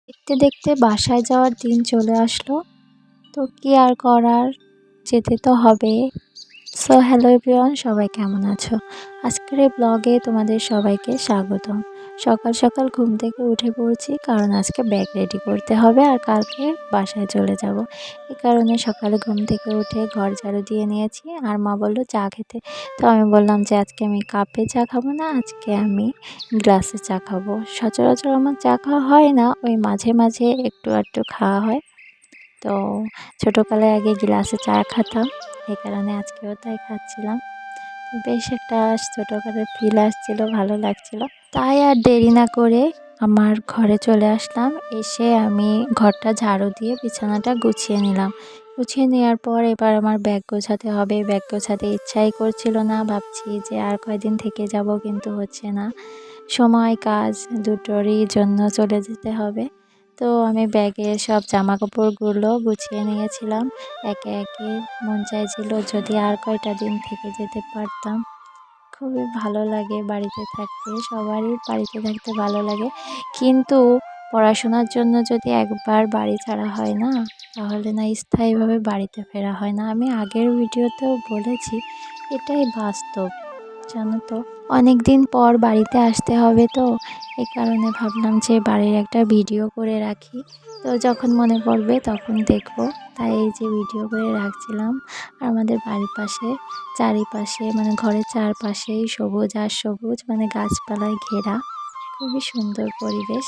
দেখতে দেখতে বাসায় যাওয়ার দিন চলে আসলো। তো কি আর করার, যেতে তো হবে। সো হ্যালো এভরিওয়ান, সবাই কেমন আছো? আজকের এই ব্লগে তোমাদের সবাইকে স্বাগতম। সকাল সকাল ঘুম থেকে উঠে পড়ছি, কারণ আজকে ব্যাগ রেডি করতে হবে আর কালকে বাসায় চলে যাব। এই কারণে সকালে ঘুম থেকে উঠে ঘর ঝাড়ু দিয়ে নিয়েছি। আর মা বললো চা খেতে। তো আমি বললাম যে আজকে আমি কাপে চা খাবো না, আজকে আমি গ্লাসে চা খাবো। সচরাচর আমার চা খাওয়া হয় না, ওই মাঝে মাঝে একটু একটু খাওয়া হয়। তো ছোটোকালে আগে গ্লাসে চা খেতাম, এই কারণে আজকেও তাই খাচ্ছিলাম। তো বেশ একটা ছোটোকালের ফিল আসছিল, ভালো লাগছিল। তাই আর দেরি না করে আমার ঘরে চলে আসলাম। এসে আমি ঘরটা ঝাড়ু দিয়ে বিছানাটা গুছিয়ে নিলাম। গুছিয়ে নেওয়ার পর এবার আমার ব্যাগ গোছাতে হবে। ব্যাগ গোছাতে ইচ্ছাই করছিল না, ভাবছি যে আর কয়দিন থেকে যাব, কিন্তু হচ্ছে না। সময় কাজ দুটোরই জন্য চলে যেতে হবে। তো আমি ব্যাগে সব জামা কাপড়গুলো গুছিয়ে নিয়েছিলাম একে একে। মন চাইছিল যদি আর কয়টা দিন থেকে যেতে পারতাম। খুবই ভালো লাগে বাড়িতে থাকতে, সবারই বাড়িতে থাকতে ভালো লাগে। কিন্তু পড়াশোনার জন্য যদি একবার বাড়ি ছাড়া হয় না, তাহলে না স্থায়ীভাবে বাড়িতে ফেরা হয় না। আমি আগের ভিডিওতেও বলেছি, এটাই বাস্তব, জানো তো। অনেক দিন পর বাড়িতে আসতে হবে, তো এই কারণে ভাবলাম যে বাড়ির একটা ভিডিও করে রাখি। তো যখন মনে পড়বে তখন দেখব, তাই এই যে ভিডিও করে রাখছিলাম। আর আমাদের বাড়ির পাশে চারিপাশে মানে ঘরের চারপাশেই সবুজ আর সবুজ, মানে গাছপালায় ঘেরা, খুবই সুন্দর পরিবেশ।